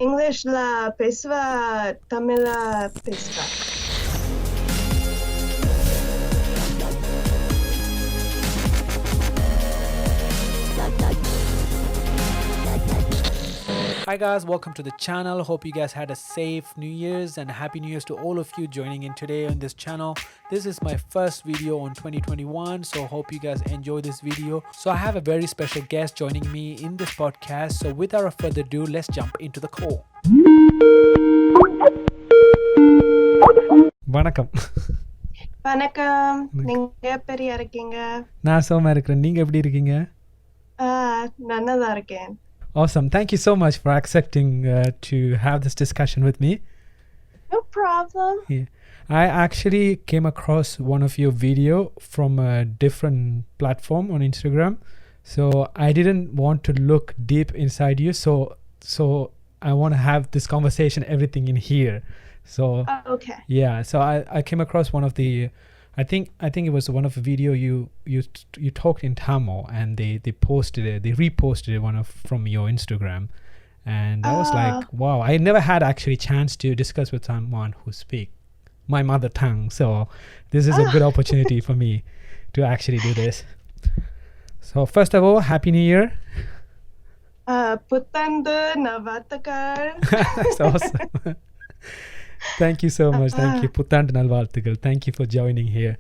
Englishla pesva, Tamila pesva. Hi guys, welcome to the channel. Hope you guys had a safe New Year's and Happy New Year's to all of you joining in today on this channel. This is my first video on 2021, so hope you guys enjoy this video. So I have a very special guest joining me in this podcast. So without further ado, let's jump into the call. வணக்கம். வணக்கம். நீங்க எப்படி இருக்கீங்க? நான் சும்மா இருக்கிறேன். நீங்க எப்படி இருக்கீங்க? நன்னதா இருக்கேன். Awesome. Thank you so much for accepting to have this discussion with me. No problem. Yeah. I actually came across one of your video from a different platform on Instagram. So I didn't want to look deep inside you. So I want to have this conversation, everything in here. So Okay. yeah. So I came across one of the, I think it was one of the video you talked in Tamil and they posted it, they reposted it from your Instagram, and I was like, wow, I never had actually chance to discuss with someone who speak my mother tongue, so this is a good opportunity for me to actually do this. So first of all, Happy New Year. புத்தாண்டு நல்வாழ்த்துக்கள். That's awesome. Thank you so much. Thank you. Puthandu nalvalthukal. Thank you for joining here.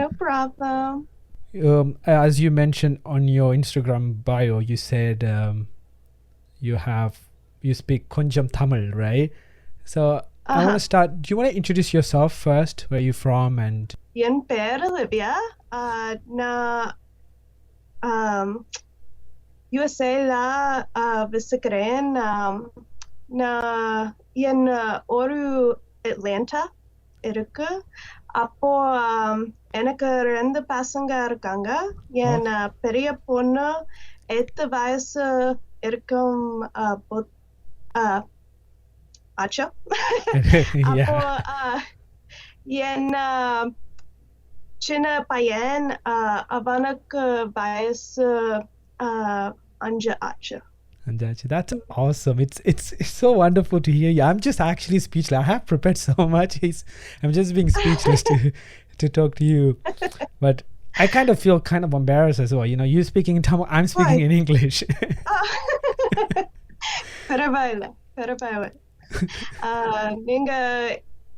No problem. As you mentioned on your Instagram bio, you said you speak konjam Tamil, right? So I want to start. Do you want to introduce yourself first? Where are you from? And என் பேர் Olivia. நான் USAல வசிக்கிறேன். நான் என் ஒரு Atlanta இருக்கு. அப்போ எனக்கு 2 பசங்க இருக்காங்க. என் பெரிய பொண்ணு 8 வயசு இருக்கும் ஆச்சா. அப்போ என் சின்ன பையன் அவனுக்கு வயசு 5 ஆச்சு. And that's awesome. It's so wonderful to hear you. I'm just actually speechless. I have prepared so much. I'm just being speechless to talk to you. But I kind of feel kind of embarrassed as well. You know, you speaking in Tamil, I'm speaking in English. பரவாயில்ல. நீங்க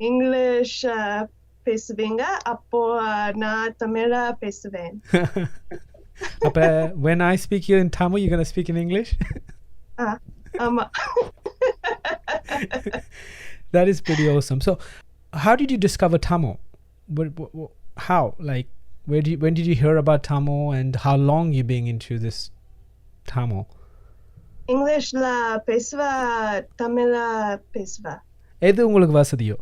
English பேசுவீங்க, அப்போ நான் தமிழ பேசுவேன். When I speak you in Tamil, you're going to speak in English? ஆமா. That is pretty awesome. So how did you discover Tamil? How? Like, when did you hear about Tamil, and how long you being into this Tamil? இங்கிலீஷ்ல பேசுவா, தமிழ பேசுவா. எது உங்களுக்கு வசதியோ?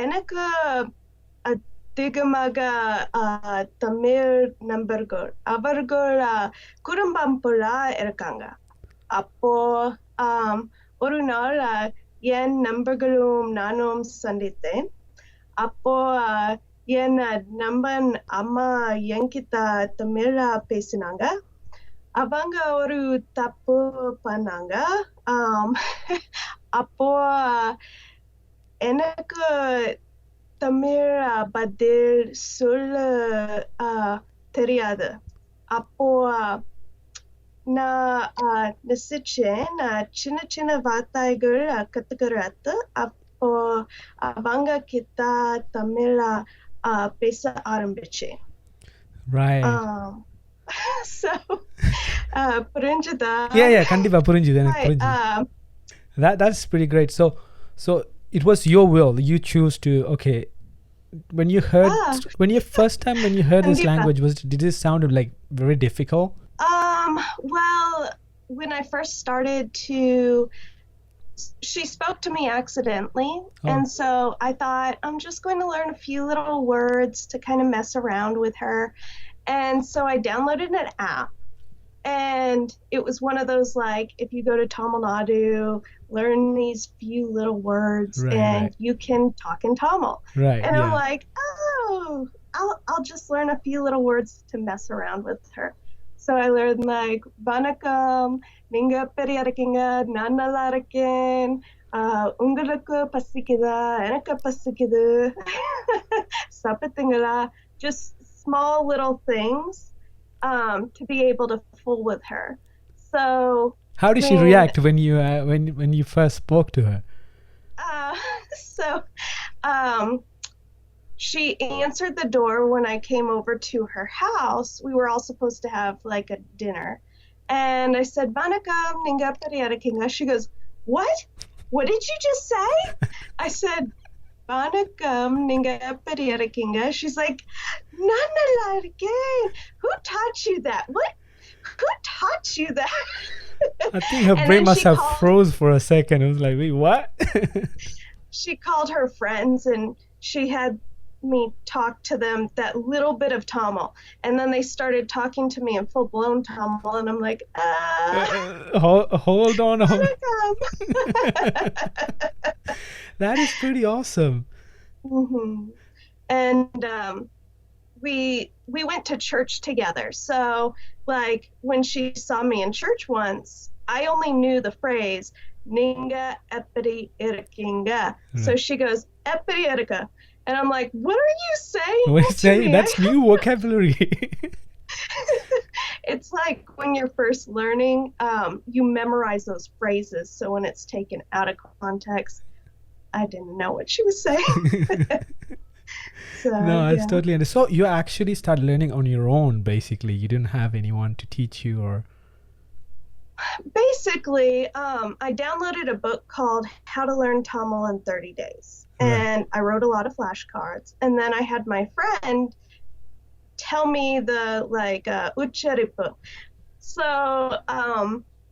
எனக்கு அதிகமாக தமிழ் நண்பர்கள், அவர்கள் குடும்பம் போல இருக்காங்க. அப்போ ஒரு நாள் என் நண்பர்களும் நானும் சந்தித்தேன். அப்போ என் நண்பன் அம்மா என்கிட்ட தமிழ பேசினாங்க. அவங்க ஒரு தப்பு பண்ணாங்க. அப்போ எனக்கு தமிழ் பதில் சொல்ல தெரியாது. அப்போ நான் நினைச்சேன் சின்ன வார்த்தைகள் கத்துக்கிறது. அப்போ அவங்க கிட்ட தமிழ பேச ஆரம்பிச்சேன். Right. So புரிஞ்சுதா? Yeah, கண்டிப்பா புரிஞ்சுது. எனக்கு புரிஞ்சுது. That's pretty great. So it was your will. You choose to, okay, when you first time when you heard this language, did it sound like very difficult? Well, when I first started to, she spoke to me accidentally. And so I thought, I'm just going to learn a few little words to kind of mess around with her. And so I downloaded an app. And it was one of those, like, if you go to Tamil Nadu, learn these few little words, and you can talk in Tamil. And I'm like, oh, I'll just learn a few little words to mess around with her. So I learned like Banakam, Ninga Periarakinga, Nanalarakin, Ungalaka Pasikida, Enaka Pasikidu, Sapatingala, just small little things to be able to fool with her. So how did she react when you first spoke to her? So she answered the door when I came over to her house. We were all supposed to have like a dinner. And I said, Banakam Ninga Periarakinga. She goes, what? What did you just say? I said, Banakam Ninga Periarakinga. She's like, Nanalarkin. Who taught you that? What? Who taught you that? I think her brain must have froze for a second. It was like, wait, what? She called her friends and she had me talk to them that little bit of Tamil, and then they started talking to me in full-blown Tamil, and I'm like, hold on. That is pretty awesome. Mm-hmm. And we went to church together. So like when she saw me in church once, I only knew the phrase Ninga Epidi Irikinga. So she goes, Epidi Irika. And I'm like, what are you saying? What are you saying? That's new vocabulary. It's like when you're first learning, you memorize those phrases. So when it's taken out of context, I didn't know what she was saying. So, no, I totally understand. So you actually started learning on your own, basically. You didn't have anyone to teach you, or? Basically, I downloaded a book called How to Learn Tamil in 30 Days. And I wrote a lot of flashcards. And then I had my friend tell me the ucharipu. So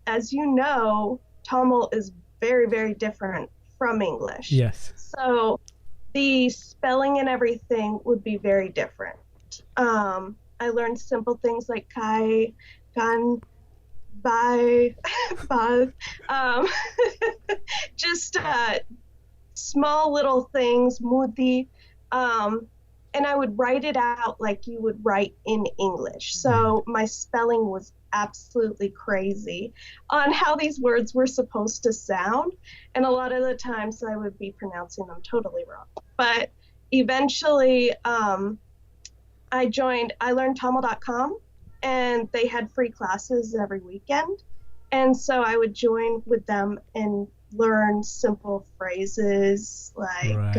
as you know, Tamil is very, very different from English. Yes. So the spelling and everything would be very different. I learned simple things like kai, gan, bye, bye. Just small little things, mudi, and I would write it out like you would write in English. So my spelling was absolutely crazy on how these words were supposed to sound, and a lot of the times I would be pronouncing them totally wrong. But eventually I learned Tamil.com, and they had free classes every weekend, and so I would join with them and learn simple phrases like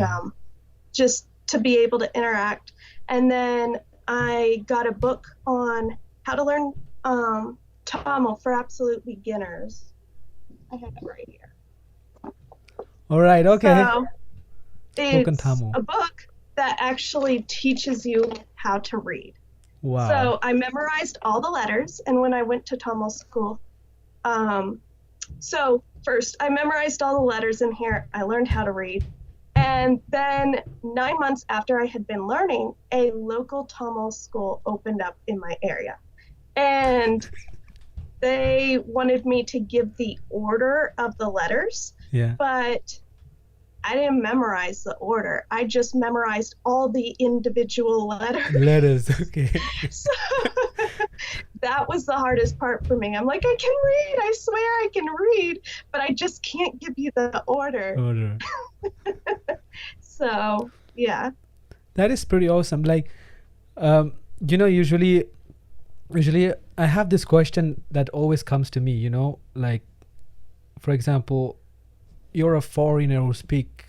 just to be able to interact. And then I got a book on how to learn Tamil for absolute beginners. I have it right here. All right, okay. So it's a book that actually teaches you how to read. Wow. So I memorized all the letters, and when I went to Tamil school, so first, I memorized all the letters in here. I learned how to read. And then 9 months after I had been learning, a local Tamil school opened up in my area. And they wanted me to give the order of the letters. Yeah. But I didn't memorize the order. I just memorized all the individual letters. Okay. So that was the hardest part for me. I'm like, I can read. I swear I can read, but I just can't give you the order. So, yeah. That is pretty awesome. Like, usually I have this question that always comes to me, like, for example, you're a foreigner who speak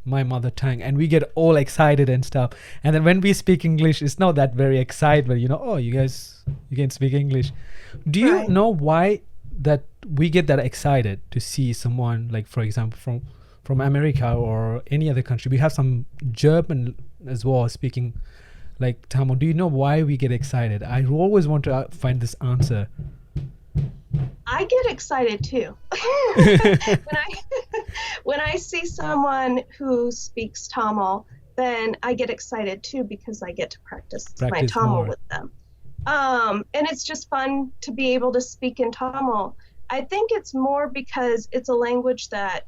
my mother tongue, and we get all excited and stuff, and then when we speak English, it's not that very excitement, oh, you can speak English. Do you know why that we get that excited to see someone, like, for example, from America or any other country? We have some German as well speaking like Tamil. Do you know why we get excited? I always want to find this answer. I get excited too. When I see someone who speaks Tamil, then I get excited too, because I get to practice my Tamil with them. And it's just fun to be able to speak in Tamil. I think it's more because it's a language that,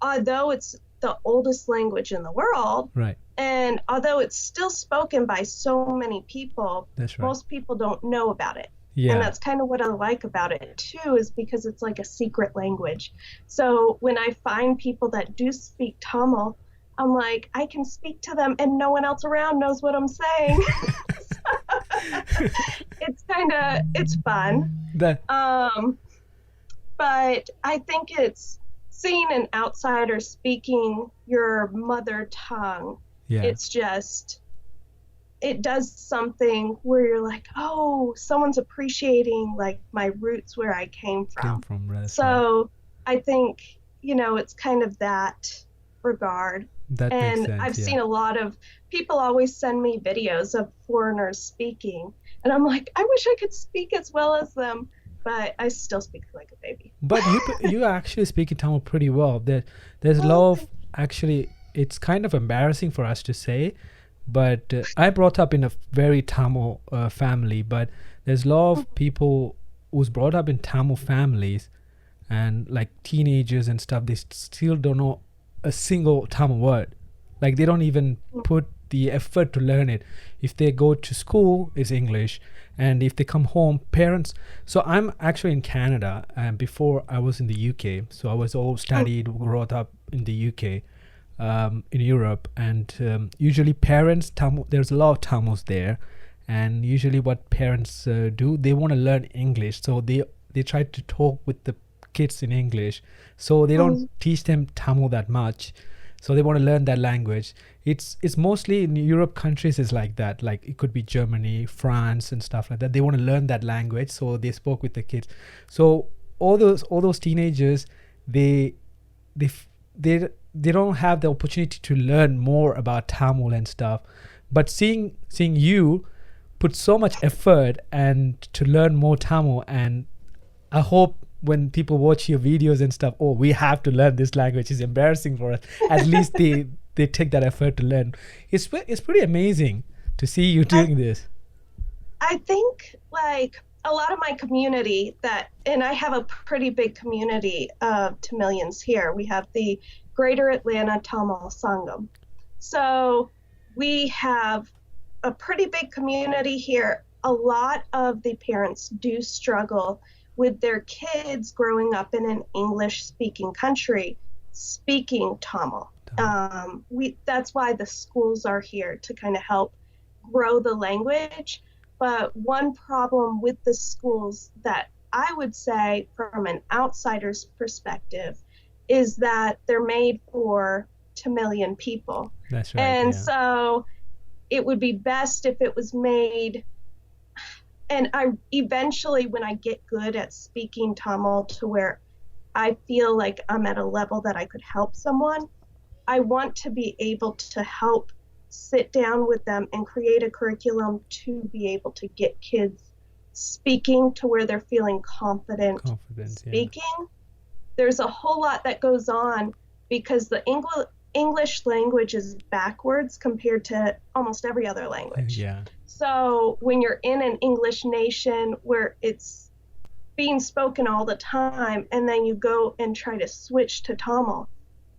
although it's the oldest language in the world, right, and although it's still spoken by so many people, that's right, most people don't know about it. And Yeah. that's kind of what I like about it too, is because it's like a secret language. So when I find people that do speak Tamil, I'm like, I can speak to them and no one else around knows what I'm saying. It's fun. That Um, but I think it's seeing an outsider speaking your mother tongue. yeah It's just, it does something where you're like, oh, someone's appreciating like my roots where I came came from. from. That's right. So I think, it's kind of that regard. That makes And sense. I've Yeah. seen a lot of people always send me videos of foreigners speaking. And I'm like, I wish I could speak as well as them, but I still speak like a baby. But you actually speak in Tamil pretty well. There's a lot of, actually, it's kind of embarrassing for us to say, but I brought up in a very Tamil family, but there's a lot of people who's brought up in Tamil families, and like teenagers and stuff, they still don't know a single Tamil word. Like they don't even put the effort to learn it. If they go to school, it's English, and if they come home, parents. So I'm actually in Canada, and before I was in the UK. So I was all studied, growing up in the UK, in Europe, and usually parents, there's a lot of Tamils there, and usually what parents do, they want to learn English, so they try to talk with the kids in English, so they don't teach them Tamil that much. So they want to learn that language. It's mostly in Europe countries is like that. Like it could be Germany, France, and stuff like that. They want to learn that language, so they spoke with the kids. So all those teenagers, they don't have the opportunity to learn more about Tamil and stuff. But seeing you put so much effort and to learn more Tamil, and I hope when people watch your videos and stuff, oh, we have to learn this language. It's embarrassing for us. At least they take that effort to learn. It's pretty amazing to see you doing this. I think like a lot of my community and I have a pretty big community of Tamilians here. We have the Greater Atlanta Tamil Sangam. So we have a pretty big community here. A lot of the parents do struggle with their kids growing up in an English-speaking country, speaking Tamil. That's why the schools are here, to kind of help grow the language. But one problem with the schools that I would say from an outsider's perspective is that they're made for Tamilian people. That's right. And so it would be best if it was made. And I eventually, when I get good at speaking Tamil to where I feel like I'm at a level that I could help someone, I want to be able to help sit down with them and create a curriculum to be able to get kids speaking to where they're feeling confident speaking. Yeah. There's a whole lot that goes on because the English language is backwards compared to almost every other language. Yeah. So when you're in an English nation where it's being spoken all the time, and then you go and try to switch to Tamil,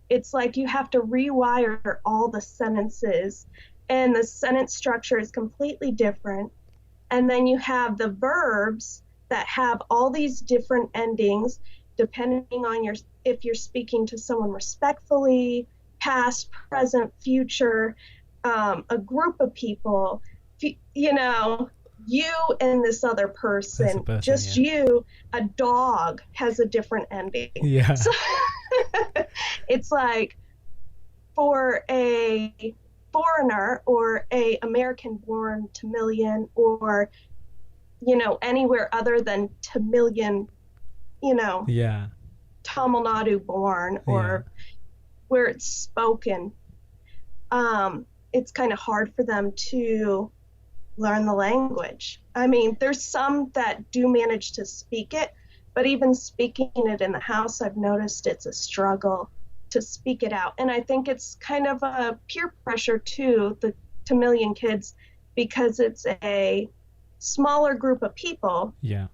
it's like you have to rewire all the sentences, and the sentence structure is completely different. And then you have the verbs that have all these different endings, depending on if you're speaking to someone respectfully, past, present, future, a group of people, you and this other person, you, a dog has a different ending. Yeah. So it's like for a foreigner or a American-born Tamilian, or anywhere other than Tamilian, yeah, Tamil Nadu born, or where it's spoken, it's kind of hard for them to learn the language. I mean, there's some that do manage to speak it, but even speaking it in the house, I've noticed it's a struggle to speak it out. And I think it's kind of a peer pressure to the Tamilian kids, because it's a smaller group of people. Yeah.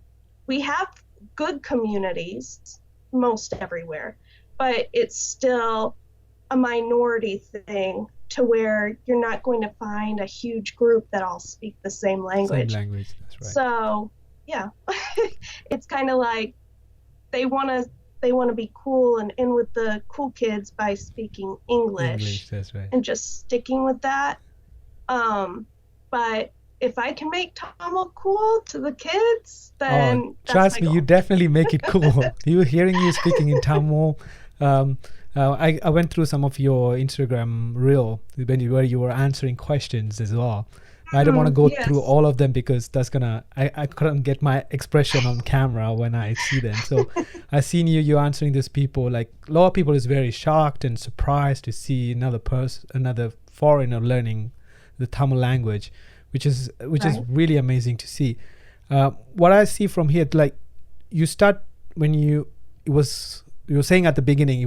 We have good communities most everywhere, but it's still a minority thing, to where you're not going to find a huge group that all speak the same language. Same language, that's right. So yeah, it's kind of like they want to be cool and in with the cool kids by speaking English That's right. and just sticking with that. But if I can make Tamil cool to the kids, then that's trust my me, goal. you definitely make it cool. Hearing you speaking in Tamil. I went through some of your Instagram reel where you were answering questions as well. I don't want to go through all of them because that's I couldn't get my expression on camera when I see them. So I seen you answering these people. Like a lot of people is very shocked and surprised to see another foreigner learning the Tamil language, which is really amazing to see. What I see from here, like you start when you were saying at the beginning,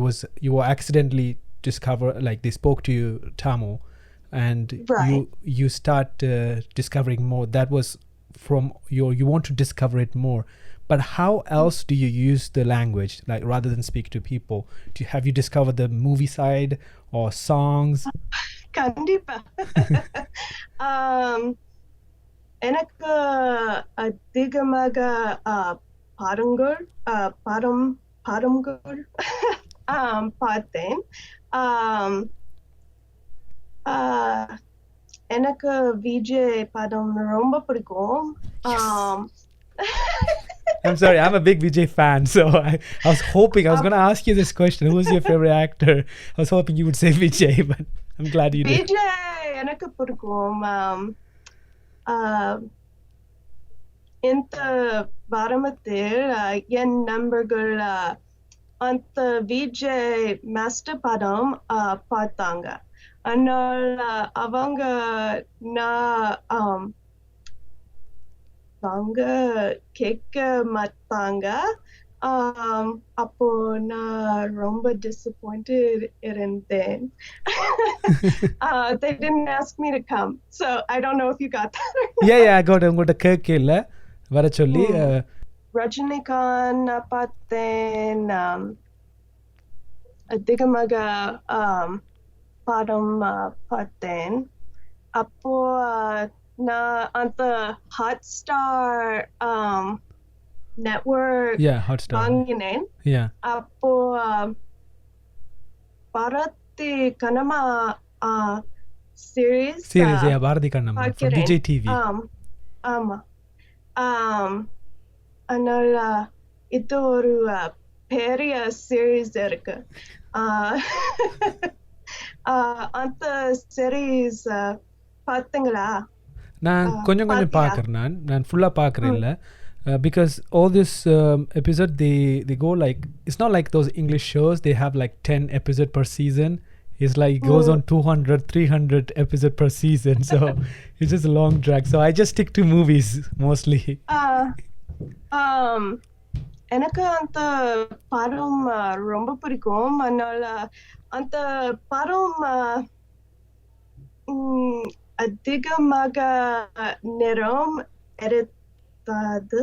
you were accidentally discover, like they spoke to you Tamil, and you start discovering more. That was from you want to discover it more. But how else do you use the language, like rather than speak to people? Have you discovered the movie side or songs? Kandipa. எனக்கு அதிகமாக பாடங்கள் பார்த்தேன். எனக்கு விஜய் படம் ரொம்ப பிடிக்கும். I'm sorry, I'm a big Vijay fan, so I was hoping I was going to ask you this question. Who's your favorite actor? I was hoping you would say Vijay, but I'm glad you did. Vijay எனக்கு பிடிக்கும். இந்த வாரத்தில் என் நண்பர்கள் அந்த Vijay master படம் பார்த்தாங்க. அதனால அவங்க கேட்க மாட்டாங்க. அப்போ நான் ரொம்ப disappointed இருந்தேன். They didn't ask me to come, so I don't know if you got that. Yeah, I got it. உங்கள்கிட்ட கேட்கல வர சொல்லி. ரஜினிகாந்த் பார்த்தேன். அதிகமாக படம் பார்த்தேன். அப்போ நான் அந்த ஹாட்ஸ்டார் network வாங்கினேன். அப்போ Bharathi Kannamma series Bharathi Kannamma from Vijay TV. ஆமா. அதனால இது ஒரு பெரிய series இருக்கு. அந்த series பார்த்தீங்களா? நான் கொஞ்சம் பார்க்கறேன். நான் ஃபுல்லா பார்க்கறேன் இல்ல. Because all this episode they go like, it's not like those English shows they have like 10 episode per season. It's like it goes on 200-300 episode per season, so it's just a long drag. So I just stick to movies mostly. எனக்கு அந்த படம் ரொம்ப பிடிக்கும். அதனால அந்த படம் அதிகமாக நேரம் எடுத்தது.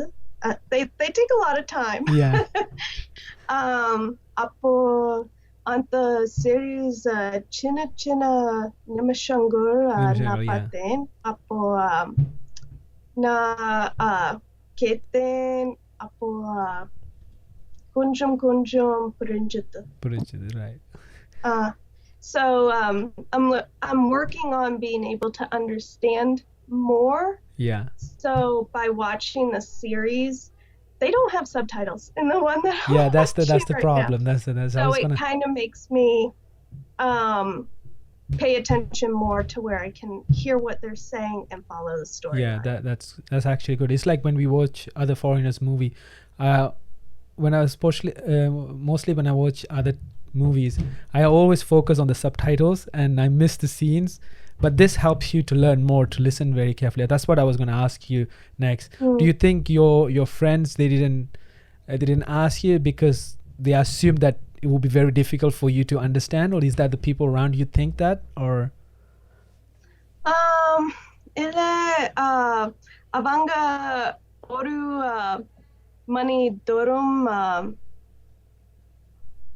They take a lot of time. அப்போ அந்த series சின்ன நிமிஷங்கள் நான் பார்த்தேன். அப்போ நான் கேட்டேன். அப்போ கொஞ்சம் புரிஞ்சது. Right. So I'm working on being able to understand more. So by watching the series, they don't have subtitles in the one that that's the problem. Now. So it kind of makes me pay attention more to where I can hear what they're saying and follow the story. That's actually good. It's like when we watch other foreigners movie. When I was mostly when I watch other movies, I always focus on the subtitles and I miss the scenes. But this helps you to learn more, to listen very carefully. That's what I was going to ask you next. Do you think your friends they didn't ask you because they assumed that it would be very difficult for you to understand, or is that the people around you think that, or? அவங்க ஒரு மணி தூரம்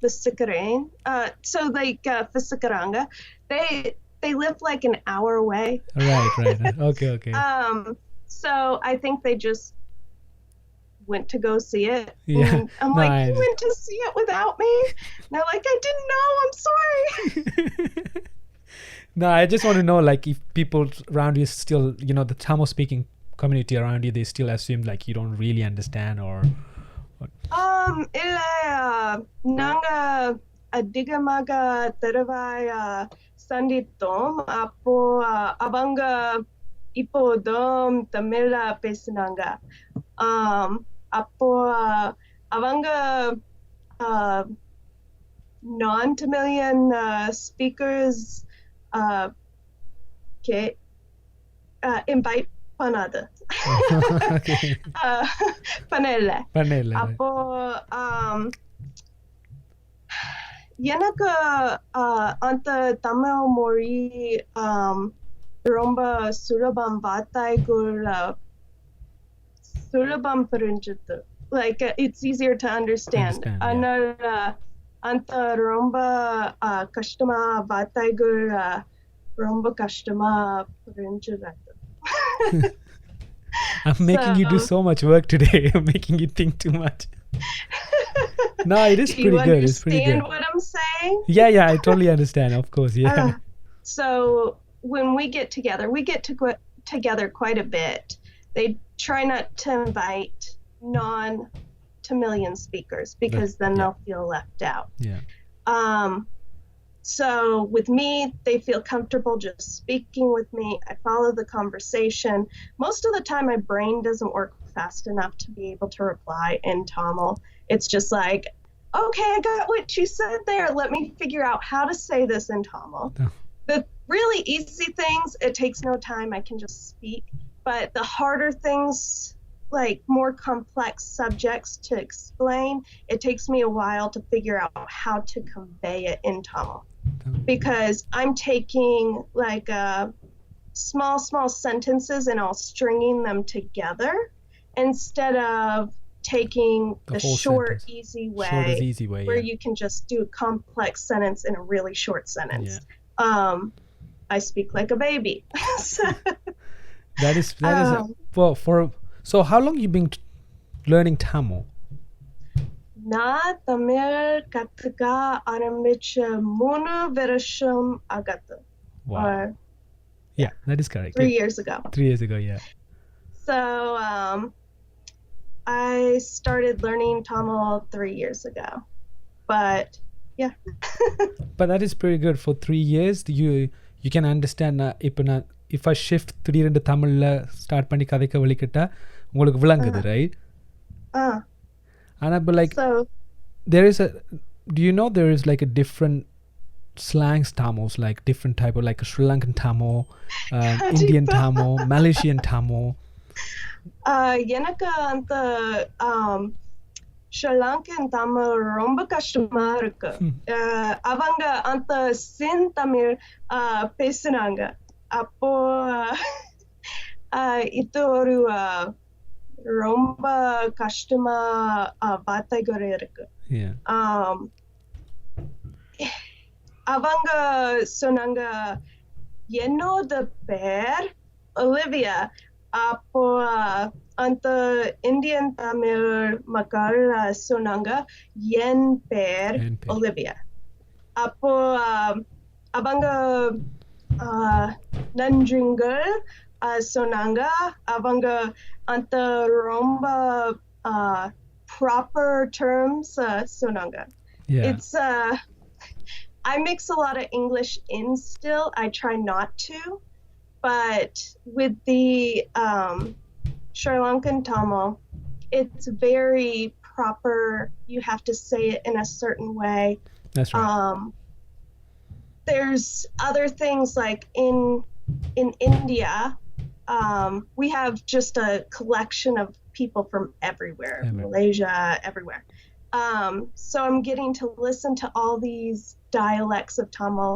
விசிக்கிறேன். So like விசிக்கிறாங்க. They live like an hour away. Right. Okay. So I think they just went to go see it. Yeah. And I'm No, like, you went to see it without me? And they're like, I didn't know. I'm sorry. No, I just want to know, like, if people around you still, the Tamil speaking community around you, they still assume like you don't really understand or. Nanga Adigamaga Teravaya Sanditom Apo Abanga Ipodom Tamila Pesinanga. Apo Avanga non-Tamilian speakers invite panada. Okay. Panele. Right. Apo எனக்கு அந்த தமிழ் மொழி ரொம்ப சுலபம் புரிஞ்சது. Like it's easier to understand. அந்த ரொம்ப கஷ்டமா வார்த்தைகள் ரொம்ப கஷ்டமா புரிஞ்சது. I'm making you do so much work today. I'm making you think too much. No, it is pretty good. It's pretty good. Do you understand what I'm saying? Yeah, I totally understand. Of course, yeah. So when we get together together quite a bit. They try not to invite non-Tamilian speakers because then they'll feel left out. Yeah. So with me, they feel comfortable just speaking with me. I follow the conversation. Most of the time, my brain doesn't work fast enough to be able to reply in Tamil. It's just like, okay, I got what you said there. Let me figure out how to say this in Tamil. Oh. The really easy things, it takes no time. I can just speak. But the harder things, like more complex subjects to explain, it takes me a while to figure out how to convey it in Tamil. Because I'm taking like small sentences and I'll stringing them together instead of taking the short, easy way where you can just do a complex sentence in a really short sentence. Yeah. I speak like a baby. That is well, so how long you been learning Tamil? Na Tamil kathika arambicha 3 varasham agathu. Wow. Yeah, that is correct. 3 years ago. 3 years ago, yeah. So I started learning Tamil 3 years ago. But yeah. But that is pretty good. For 3 years, you can understand. If I shift திடீரென்று தமிழ்ல start பண்ணி கதைக்க வலிக்கிட்டா உங்களுக்கு விளங்குது, right? And I'd be like, so, do you know there is like a different slangs Tamils, like different type of like a Sri Lankan Tamil, Indian Tamil, Malaysian Tamil. எனக்கு அந்த Sri Lankan Tamil ரொம்ப கஷ்டமா இருக்கு. அவங்க அந்த சின் தமிழ் பேசுனாங்க. அப்போ இது ஒரு ரொம்ப கஷ்டமா வார்த்தைகள் இருக்கு. அவங்க சொன்னாங்க, என்னோட பேர் Olivia. அப்போ அந்த இந்தியன் தமிழ் மக்கள் சொன்னாங்க, என் பேர் Olivia. அப்போ அவங்க நன்றிங்கள் சொன்னாங்க. அவங்க அந்த ரொம்ப proper terms சொன்னாங்க. It's I mix a lot of English in still. I try not to, but with the Sri Lankan Tamil, it's very proper. You have to say it in a certain way. That's right. There's other things like in India, we have just a collection of people from everywhere, Malaysia, everywhere. So I'm getting to listen to all these dialects of Tamil.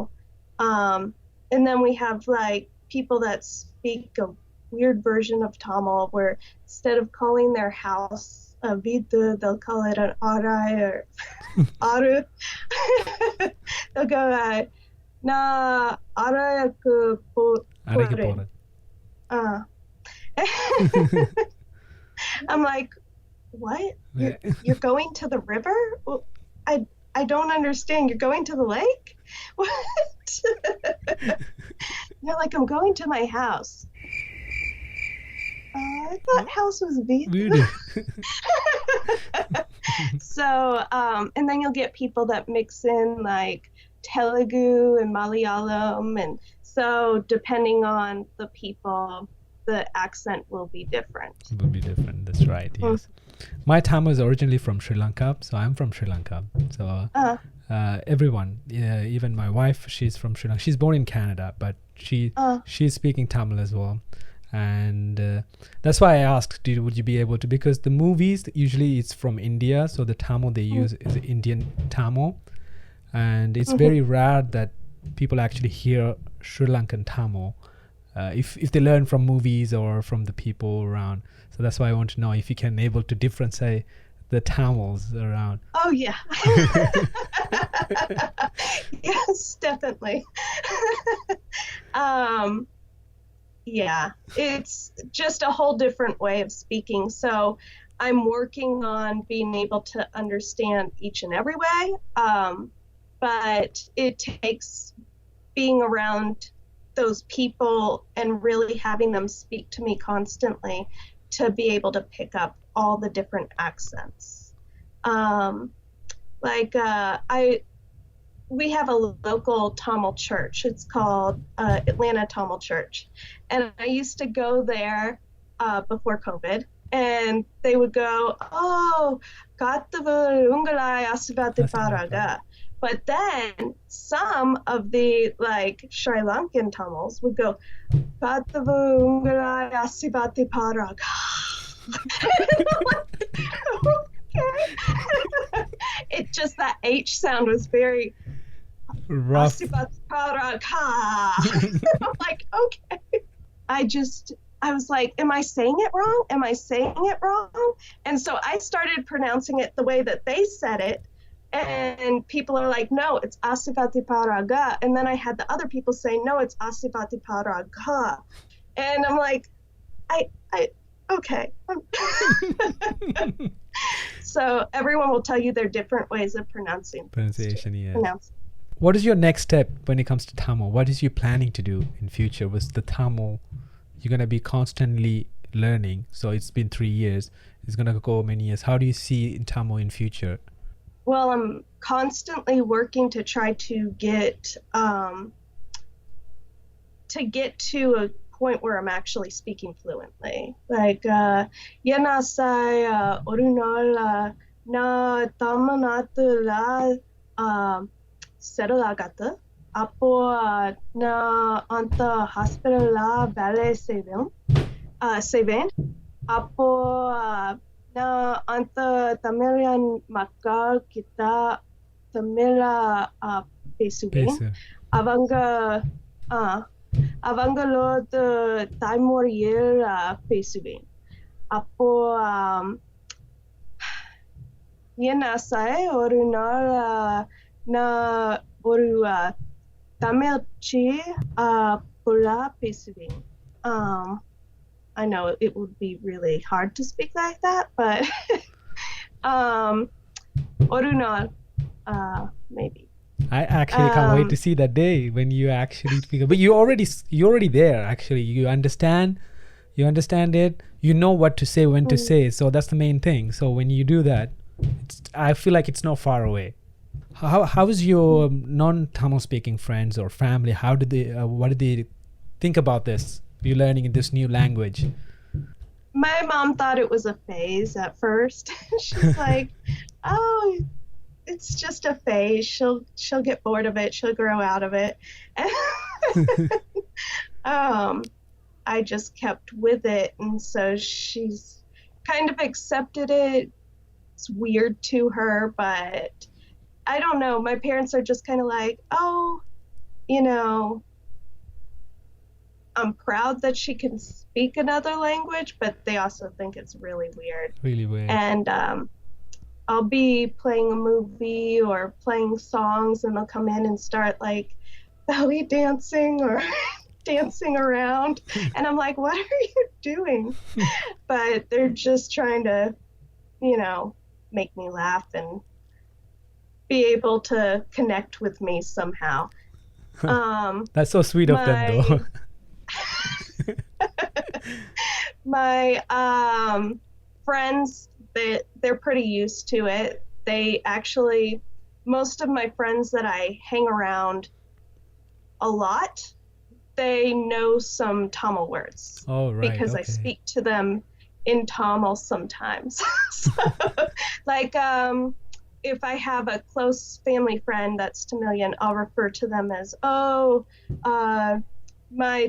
And then we have like people that speak a weird version of Tamil where instead of calling their house a vidu, they'll call it an arai or aru. They'll go, na arayakku poren. I'm like, what? Yeah. You're going to the river? Well, I don't understand. You're going to the lake? What? They're like, I'm going to my house. I thought house was Really? So, and then you'll get people that mix in like Telugu and Malayalam. And so, depending on the people, the accent will be different. It will be different. That's right. Yes. My Tamil is originally from Sri Lanka, so I'm from Sri Lanka. So everyone, even my wife, she's from Sri Lanka. She's born in Canada, but she's speaking Tamil as well. And that's why I asked, would you be able to? Because the movies usually it's from India, so the Tamil they use is Indian Tamil, and it's very rare that people actually hear Sri Lankan Tamil. If they learn from movies or from the people around. So that's why I want to know if you can able to differentiate the Tamils around. Oh, yeah. Yes, definitely. Yeah, it's just a whole different way of speaking. So I'm working on being able to understand each and every way. But it takes being around those people and really having them speak to me constantly to be able to pick up all the different accents. We have a local Tamil church. It's called Atlanta Tamil Church. And I used to go there before COVID, and they would go, oh, Kattavu Ungalai Asibati Paraga. But then some of the like Sri Lankan Tamils would go, Kattavu Ungalai Asibati Paraga. Okay. It just, that H sound was very rough. I'm like, okay. I was like, am I saying it wrong? Am I saying it wrong? And so I started pronouncing it the way that they said it. And people are like, no, it's Asifati Paraga. And then I had the other people say, no, it's Asifati Paraga. And I'm like, okay. So everyone will tell you their different ways of pronunciation. Yes. What is your next step when it comes to Tamil? What is you planning to do in future with the Tamil? You're going to be constantly learning. So it's been 3 years. It's going to go many years. How do you see in Tamil in future? Well, I'm constantly working to try to get to a point where I'm actually speaking fluently. Like, Yanasai Orunal na Tamanatula settle agata. Apo na anta hospital la vale seven. Apo na anta Tamilian makal kita Tamila pesuin. Avanga lo de Timor year pesuin. Apo Yanasai Orunal na oru Tamil chi pula pesuin. I know it would be really hard to speak like that, but Orunal, maybe. I actually can't wait to see that day when you actually speak. But you're already there. Actually, you understand it. You know what to say, when to say. So that's the main thing. So when you do that, I feel like it's not far away. How is your non-Tamil speaking friends or family? How did they? What did they think about this? You learning this new language. My mom thought it was a phase at first. She's like, "Oh, it's just a phase. She'll get bored of it. She'll grow out of it." I just kept with it, and so she's kind of accepted it. It's weird to her, but I don't know. My parents are just kind of like, "Oh, I'm proud that she can speak another language," but they also think it's really weird. Really weird. And I'll be playing a movie or playing songs, and they'll come in and start like belly dancing or dancing around. And I'm like, what are you doing? But they're just trying to, make me laugh and be able to connect with me somehow. That's so sweet of them, though. My friends, they're pretty used to it. Most of my friends that I hang around a lot, they know some Tamil words. Oh, right. Because okay. I speak to them in Tamil sometimes. So, like, if I have a close family friend that's Tamilian, I'll refer to them as, my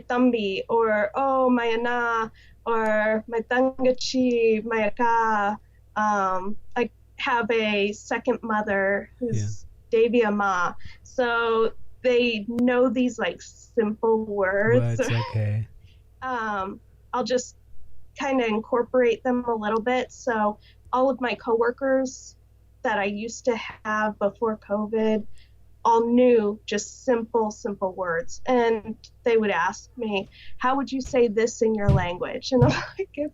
Thambi, or my Ana, or my Tangachi, my Aka. I have a second mother who's Devi Ma. So they know these like simple words. Okay. I'll just kind of incorporate them a little bit. So all of my coworkers that I used to have before COVID all knew just simple words. And they would ask me, how would you say this in your language? And I'm like,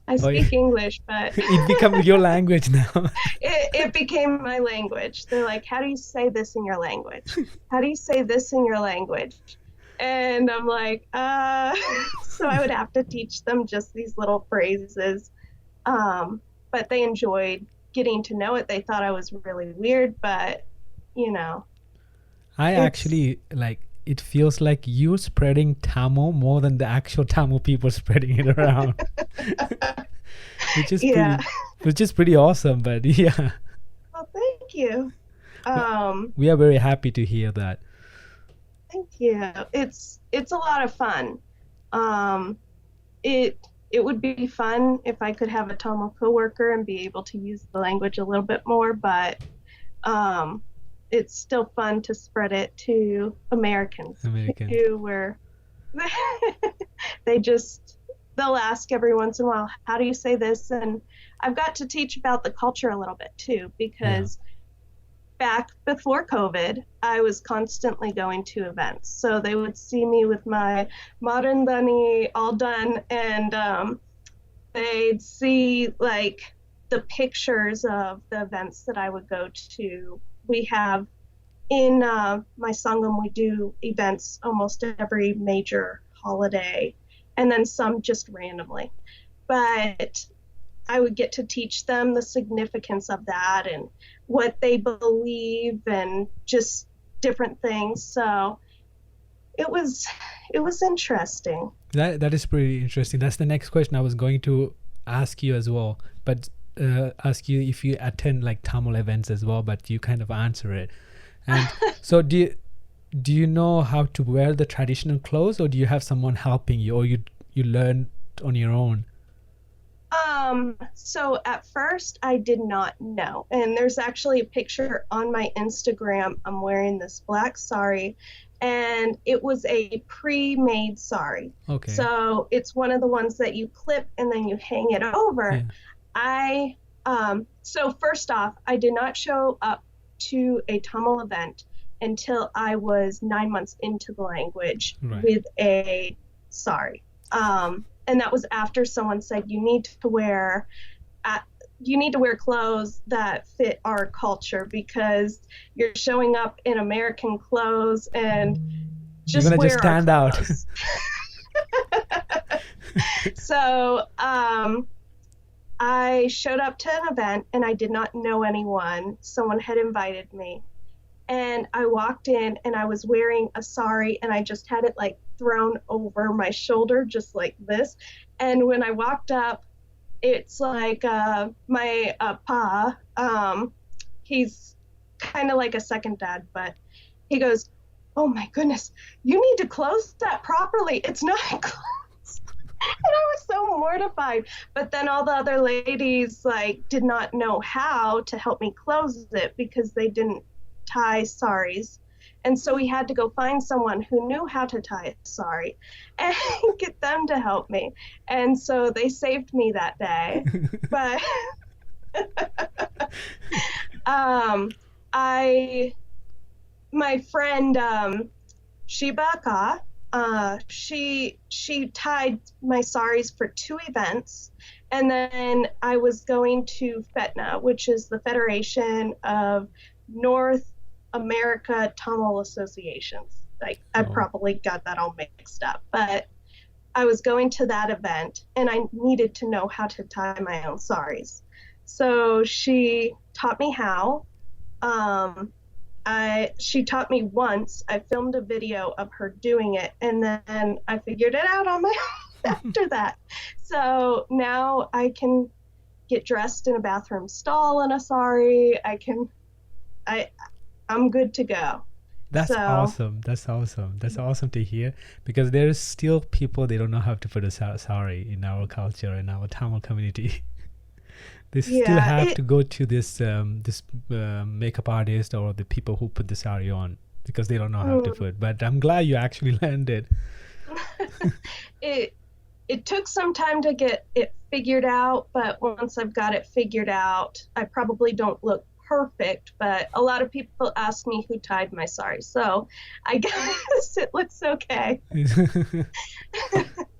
I speak English, but it becomes your language now. It became my language. They're like, how do you say this in your language? How do you say this in your language? And I'm like, so I would have to teach them just these little phrases. But they enjoyed getting to know it. They thought I was really weird, but I actually it feels like you're spreading Tamil more than the actual Tamil people spreading it around. which is pretty awesome, but yeah. Well, thank you. We are very happy to hear that. Thank you. It's a lot of fun. It would be fun if I could have a Tamil coworker and be able to use the language a little bit more, but it's still fun to spread it to Americans who were they'll ask every once in a while, how do you say this? And I've got to teach about the culture a little bit too, because back before COVID, I was constantly going to events. So they would see me with my modern dani all done, and they'd see like the pictures of the events that I would go to. We have in my Sangam, we do events almost every major holiday, and then some just randomly. But I would get to teach them the significance of that and what they believe and just different things. So it was interesting. That is pretty interesting. That's the next question I was going to ask you as well, but ask you if you attend like Tamil events as well, but you kind of answer it. And so do you know how to wear the traditional clothes, or do you have someone helping you, or you learn on your own? So at first I did not know, and there's actually a picture on my Instagram. I'm wearing this black sari, and it was a pre-made sari. Okay. So it's one of the ones that you clip and then you hang it over. Yeah. So first off, I did not show up to a Tamil event until I was 9 months into the language with a sari. And that was after someone said you need to wear clothes that fit our culture, because you're showing up in American clothes and just you're gonna just stand out. So I showed up to an event and I did not know anyone. Someone had invited me, and I walked in and I was wearing a sari, and I just had it like thrown over my shoulder just like this. And when I walked up, it's like my pa, he's kind of like a second dad, but he goes, oh my goodness, you need to close that properly. It's not closed. And I was so mortified. But then all the other ladies like did not know how to help me close it because they didn't tie saris. And so we had to go find someone who knew how to tie a sari and get them to help me. And so they saved me that day. But my friend Shibaka, she tied my saris for 2 events, And then I was going to FETNA, which is the Federation of North America Tamil Associations. Like, I Oh, probably got that all mixed up, but I was going to that event and I needed to know how to tie my own saris. So she taught me how. Um, she taught me once. I filmed a video of her doing it, and then I figured it out on my own after that. So now I can get dressed in a bathroom stall in a sari. I I'm good to go. that's So awesome. That's awesome. That's awesome to hear, because there is still people they don't know how to put a sari in our culture, in our Tamil community. They still yeah, have it to go to this makeup artist or the people who put the sari on, because they don't know how to mm, put. But I'm glad you actually landed. it it took some time to get it figured out, but once I've got it figured out, I probably don't look perfect, but a lot of people ask me who tied my sari, so I guess it looks okay.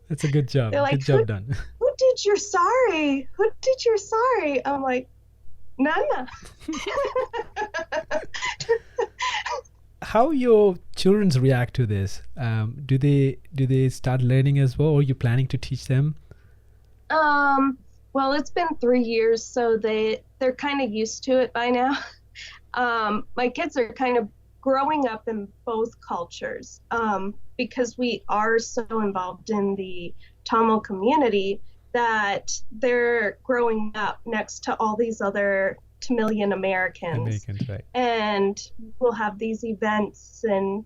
That's a good They're job. like, Good job done. who did your sari? Who did your sari? I'm like, Nana. How your children's react to this? Do they start learning as well, or are you planning to teach them? Well, it's been 3 years, so they're kind of used to it by now. My kids are kind of growing up in both cultures, because we are so involved in the Tamil community that they're growing up next to all these other Tamilian Americans, Americans, right? and we'll have these events and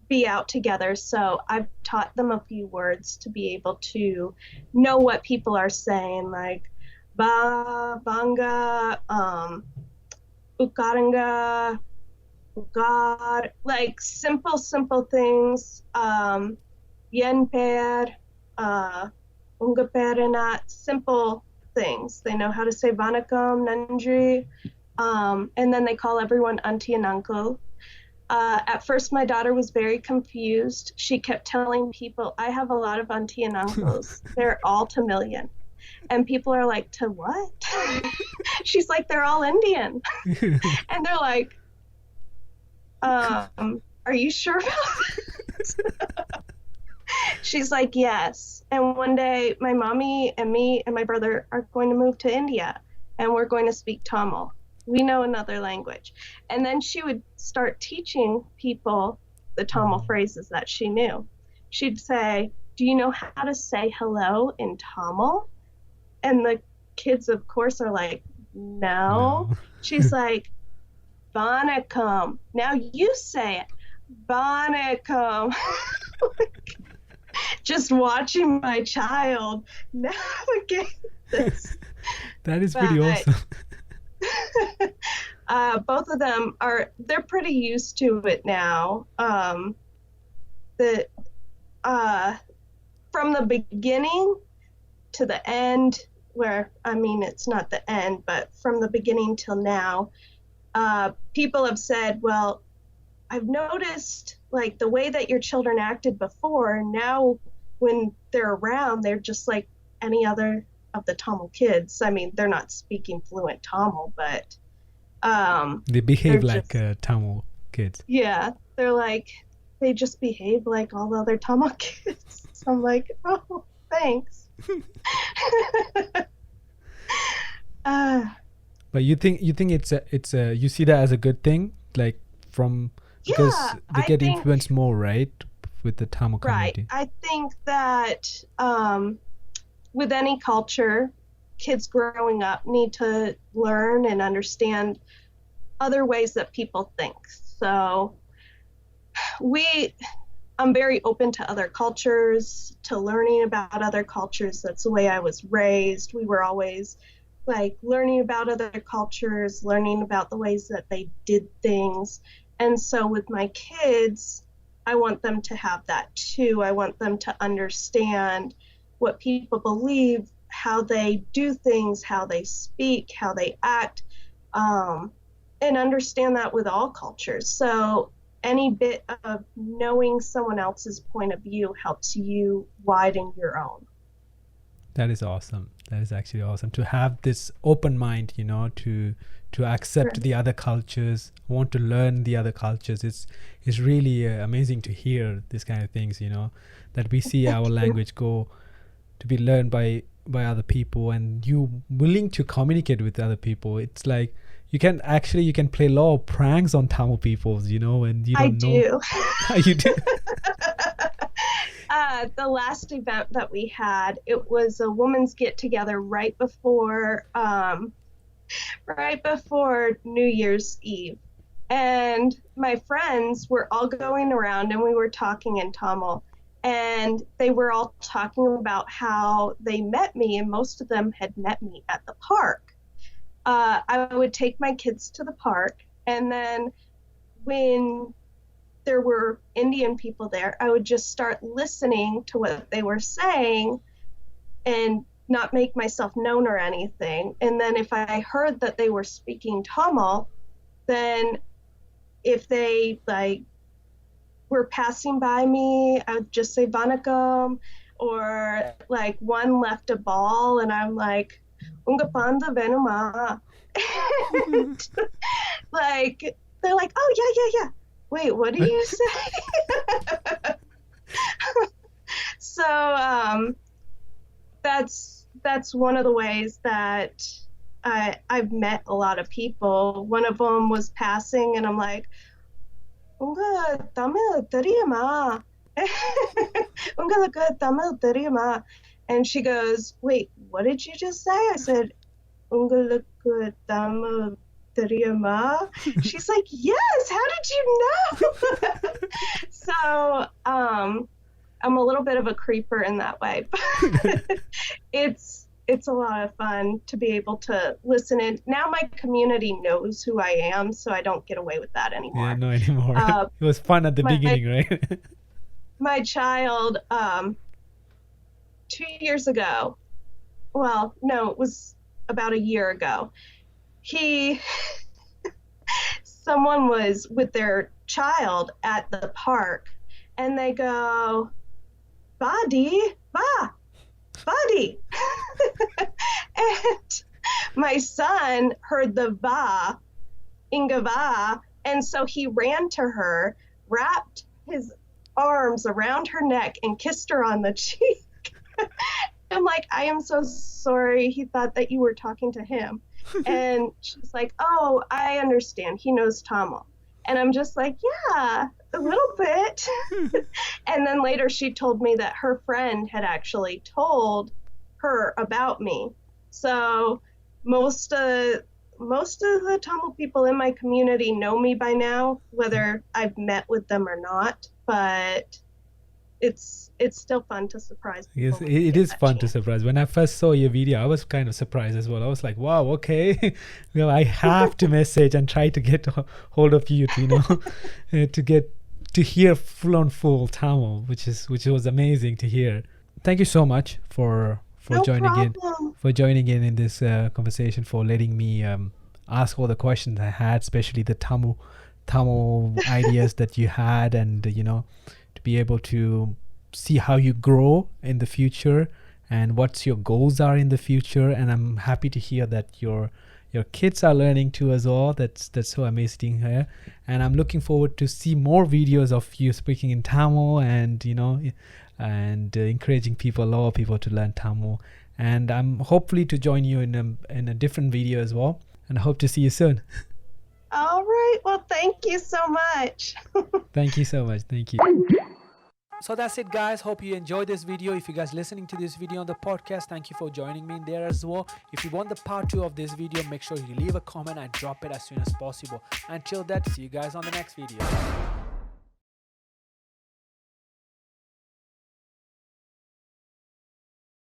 be out together. So I've taught them a few words to be able to know what people are saying, like ba, banga, ukaranga, God, like simple things. Yen per, unga perana, simple things. They know how to say vanakam, nandri, and then they call everyone auntie and uncle. At first, my daughter was very confused. She kept telling people, I have a lot of auntie and uncles. They're all Tamilian. And people are like, to what? She's like, they're all Indian. And they're like, are you sure about this? She's like, yes. And one day, my mommy and me and my brother are going to move to India, and we're going to speak Tamil. We know another language. And then she would start teaching people the Tamil Oh, phrases that she knew. She'd say, do you know how to say hello in Tamil? And the kids, of course, are like, no. no. She's like, Vanakkam. Now you say it. Vanakkam. Just watching my child navigate this. That is pretty But awesome. both of them they're pretty used to it now. The From the beginning to the end, where, I mean, it's not the end, but from the beginning till now, people have said, well, I've noticed like the way that your children acted before, now when they're around, they're just like any other of the Tamil kids. I mean, they're not speaking fluent Tamil, but They they're behave like just, Tamil kids. yeah, they're like, they just behave like all the other Tamil kids. So I'm like, oh, thanks. uh, But you think it's you see that as a good thing, like from because yeah, they I get think, influenced more, right, with the Tamil right. community. I think that with any culture, kids growing up need to learn and understand other ways that people think. So I'm very open to other cultures, to learning about other cultures. That's the way I was raised. We were always like learning about other cultures, learning about the ways that they did things. And so with my kids, I want them to have that too. I want them to understand what people believe, how they do things, how they speak, how they act, and understand that with all cultures. So any bit of knowing someone else's point of view helps you widen your own. That is awesome. That is actually awesome to have this open mind, you know, to accept Right. the other cultures, want to learn the other cultures. It's really amazing to hear this kind of things, you know, that we see our Thank you. language go to be learned by other people, and you willing to communicate with other people. It's like you can play a lot of pranks on Tamil people, you know, and you I don't know. do. You do. The last event that we had, it was a women's get together right before New Year's Eve. And my friends were all going around and we were talking in Tamil. And they were all talking about how they met me, and most of them had met me at the park. I would take my kids to the park, and then when there were Indian people there, I would just start listening to what they were saying and not make myself known or anything. And then if I heard that they were speaking Tamil, then if they like were passing by me, I would just say vanakkam, or like one left a ball and I'm like, unga panda venuma. And like they're like, oh yeah. Wait, what do you say? So that's one of the ways that I've met a lot of people. One of them was passing, and I'm like, "Unga Tamil theriyuma?" "Ungalukku Tamil theriyuma?" And she goes, "Wait, what did you just say?" I said, "Ungalukku Tamil theriyuma?" She's like, "Yes, how did you know?" So I'm a little bit of a creeper in that way, but it's a lot of fun to be able to listen in. Now my community knows who I am, so I don't get away with that anymore. Yeah, no anymore. It was fun at the beginning, right? My child, 2 years ago, well, no, it was about a year ago, someone was with their child at the park, and they go, "Badi, ba, Badi." And my son heard the va, Inga va, and so he ran to her, wrapped his arms around her neck, and kissed her on the cheek. I'm like, "I am so sorry. He thought that you were talking to him." And she's like, "Oh, I understand. He knows Tamil." And I'm just like, "Yeah, a little bit." And then later she told me that her friend had actually told her about me. So most of the Tamil people in my community know me by now, whether I've met with them or not. But it's still fun to surprise people. Yes, it is fun to surprise. When I first saw your video, I was kind of surprised as well. I was like, wow, okay. Well, I have to message and try to get hold of you, you know, to hear full Tamil, which was amazing to hear. Thank you so much for No joining problem. in this conversation, for letting me ask all the questions I had, especially the Tamil ideas that you had, and you know, to be able to see how you grow in the future and what your goals are in the future. And I'm happy to hear that your kids are learning too as well. That's so amazing here. And I'm looking forward to see more videos of you speaking in Tamil, and you know, and encouraging a lot of people to learn Tamil. And I'm hopefully to join you in a different video as well, and I hope to see you soon. All right. Well, thank you so much. Thank you so much. Thank you. So that's it, guys. Hope you enjoyed this video. If you guys listening to this video on the podcast, thank you for joining me in there as well. If you want the part 2 of this video, make sure you leave a comment and drop it as soon as possible. Until that, see you guys on the next video.